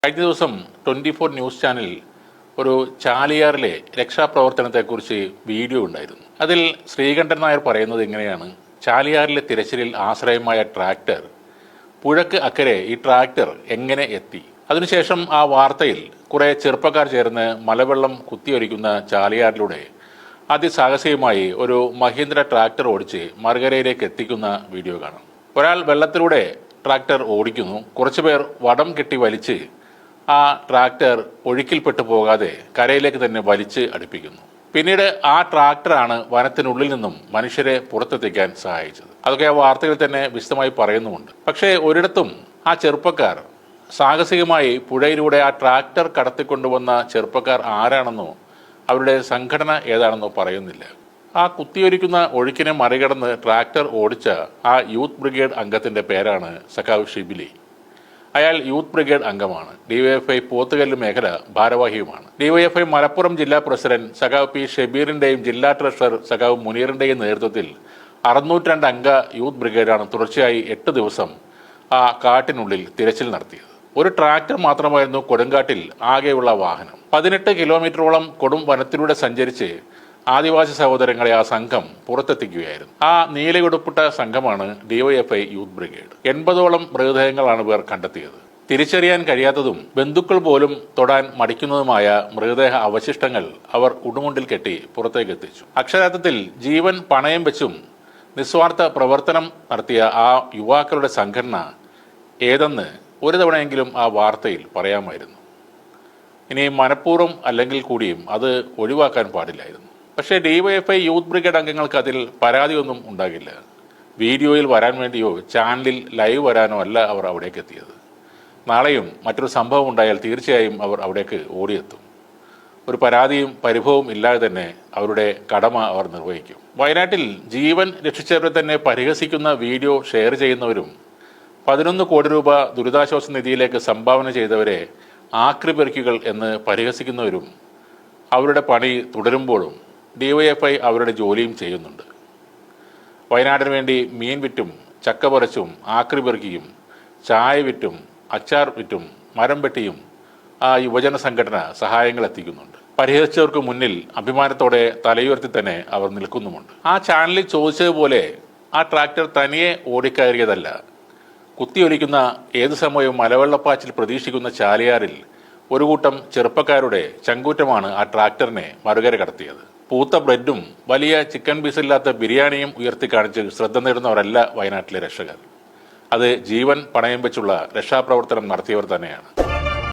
കഴിഞ്ഞ ദിവസം 24 news channel ഒരു ചാലിയാറിലെ രക്ഷാപ്രവർത്തനത്തെക്കുറിച്ച് വീഡിയോ ഉണ്ടായിരുന്നു. അതിൽ ശ്രീകണ്ഠൻ നായർ പറയുന്നത് ഇങ്ങനെയാണ്: ചാലിയാറിലെ തിരച്ചിലിൽ ആശ്രയമായ ട്രാക്ടർ, പുഴക്ക് അക്കരെ ഈ ട്രാക്ടർ എങ്ങനെ എത്തി? അതിനുശേഷം ആ വാർത്തയിൽ കുറെ ചെറുപ്പക്കാർ ചേർന്ന് മലവെള്ളം കുത്തിയൊലിക്കുന്ന ചാലിയാറിലൂടെ അതിസാഹസികമായി ഒരു മഹീന്ദ്ര ട്രാക്ടർ ഓടിച്ച് മറുകരയിലേക്ക് എത്തിക്കുന്ന വീഡിയോ കാണാം. ഒരാൾ വെള്ളത്തിലൂടെ ട്രാക്ടർ ഓടിക്കുന്നു. കുറച്ചുപേർ വടം കെട്ടി വലിച്ച് ആ ട്രാക്ടർ ഒഴുക്കിൽപ്പെട്ടു പോകാതെ കരയിലേക്ക് തന്നെ വലിച്ച് അടുപ്പിക്കുന്നു. പിന്നീട് ആ ട്രാക്ടറാണ് വനത്തിനുള്ളിൽ നിന്നും മനുഷ്യരെ പുറത്തെത്തിക്കാൻ സഹായിച്ചത്. അതൊക്കെ ആ വാർത്തയിൽ തന്നെ വിശദമായി പറയുന്നുമുണ്ട്. പക്ഷേ ഒരിടത്തും ആ ചെറുപ്പക്കാർ സാഹസികമായി പുഴയിലൂടെ ആ ട്രാക്ടർ കടത്തിക്കൊണ്ടുവന്ന ചെറുപ്പക്കാർ ആരാണെന്നോ അവരുടെ സംഘടന ഏതാണെന്നോ പറയുന്നില്ല. ആ കുത്തിയൊലിക്കുന്ന ഒഴുക്കിനെ മറികടന്ന് ട്രാക്ടർ ഓടിച്ച ആ യൂത്ത് ബ്രിഗേഡ് അംഗത്തിന്റെ പേരാണ് സഖാവ് ഷിബിലി. അയാൾ യൂത്ത് ബ്രിഗേഡ് അംഗമാണ്. ഡിവൈഎഫ്ഐ പോത്തുകല്ല് മേഖല ഭാരവാഹിയുമാണ്. ഡിവൈഎഫ്ഐ മലപ്പുറം ജില്ലാ പ്രസിഡന്റ് സഖാവ് പി ഷബീറിന്റെയും ജില്ലാ ട്രഷറർ സഖാവ് മുനീറിന്റെയും നേതൃത്വത്തിൽ 602 അംഗ യൂത്ത് ബ്രിഗേഡാണ് തുടർച്ചയായി 8 ദിവസം ആ കാട്ടിനുള്ളിൽ തിരച്ചിൽ നടത്തിയത്. ഒരു ട്രാക്ടർ മാത്രമായിരുന്നു കൊടുങ്കാട്ടിൽ ആകെയുള്ള വാഹനം. 18 കിലോമീറ്ററോളം കൊടും വനത്തിലൂടെ സഞ്ചരിച്ച് ആദിവാസി സഹോദരങ്ങളെ ആ സംഘം പുറത്തെത്തിക്കുകയായിരുന്നു. ആ നീലയുടുപ്പിട്ട സംഘമാണ് ഡിവൈഎഫ്ഐ യൂത്ത് ബ്രിഗേഡ്. 80ഓളം മൃതദേഹങ്ങളാണ് ഇവർ കണ്ടെത്തിയത്. തിരിച്ചറിയാൻ കഴിയാത്തതും ബന്ധുക്കൾ പോലും തൊടാൻ മടിക്കുന്നതുമായ മൃതദേഹ അവശിഷ്ടങ്ങൾ അവർ ഉടുമുണ്ടിൽ കെട്ടി പുറത്തേക്ക് എത്തിച്ചു. അക്ഷരാർത്ഥത്തിൽ ജീവൻ പണയം വെച്ചും നിസ്വാർത്ഥ പ്രവർത്തനം നടത്തിയ ആ യുവാക്കളുടെ സംഘടന ഏതെന്ന് ഒരു തവണയെങ്കിലും ആ വാർത്തയിൽ പറയാമായിരുന്നു. ഇനി മനഃപൂർവ്വം അല്ലെങ്കിൽ കൂടിയും അത് ഒഴിവാക്കാൻ പാടില്ലായിരുന്നു. പക്ഷേ ഡിവൈഎഫ്ഐ യൂത്ത് ബ്രിഗേഡ് അംഗങ്ങൾക്ക് അതിൽ പരാതിയൊന്നും ഉണ്ടാകില്ല. വീഡിയോയിൽ വരാൻ വേണ്ടിയോ ചാനലിൽ ലൈവ് വരാനോ അല്ല അവർ അവിടേക്ക് എത്തിയത്. നാളെയും മറ്റൊരു സംഭവം ഉണ്ടായാൽ തീർച്ചയായും അവർ അവിടേക്ക് ഓടിയെത്തും. ഒരു പരാതിയും പരിഭവവും ഇല്ലാതെ തന്നെ അവരുടെ കടമ അവർ നിർവഹിക്കും. വയനാട്ടിൽ ജീവൻ രക്ഷിച്ചവരെ തന്നെ പരിഹസിക്കുന്ന വീഡിയോ ഷെയർ ചെയ്യുന്നവരും 11 കോടി രൂപ ദുരിതാശ്വാസ നിധിയിലേക്ക് സംഭാവന ചെയ്തവരെ ആക്രിപെറുക്കികൾ എന്ന് പരിഹസിക്കുന്നവരും അവരുടെ പണി തുടരുമ്പോഴും ഡിവൈഎഫ്ഐ അവരുടെ ജോലിയും ചെയ്യുന്നുണ്ട്. വയനാടിന് വേണ്ടി മീൻ വിറ്റും ചക്ക പറിച്ചും ആക്രിപെറുക്കിയും ചായ വിറ്റും അച്ചാർ വിറ്റും മരം വെട്ടിയും ആ യുവജന സംഘടന സഹായങ്ങൾ എത്തിക്കുന്നുണ്ട്. പരിഹസിച്ചവർക്ക് മുന്നിൽ അഭിമാനത്തോടെ തലയുയർത്തി തന്നെ അവർ നിൽക്കുന്നുമുണ്ട്. ആ ചാനലിൽ ചോദിച്ചതുപോലെ ആ ട്രാക്ടർ തനിയെ ഓടിക്കയറിയതല്ല. കുത്തിയൊലിക്കുന്ന ഏതു സമയവും മലവെള്ളപ്പാച്ചിൽ പ്രതീക്ഷിക്കുന്ന ചാലിയാറിൽ ഒരു കൂട്ടം ചെറുപ്പക്കാരുടെ ചങ്കൂറ്റമാണ് ആ ട്രാക്ടറിനെ മറുകര കടത്തിയത്. പൂത്ത ബ്രെഡും വലിയ ചിക്കൻ പീസില്ലാത്ത ബിരിയാണിയും ഉയർത്തി കാണിച്ച് ശ്രദ്ധ നേടുന്നവരല്ല വയനാട്ടിലെ രക്ഷകർ. അത് ജീവൻ പണയം വെച്ചുള്ള രക്ഷാപ്രവർത്തനം നടത്തിയവർ തന്നെയാണ്.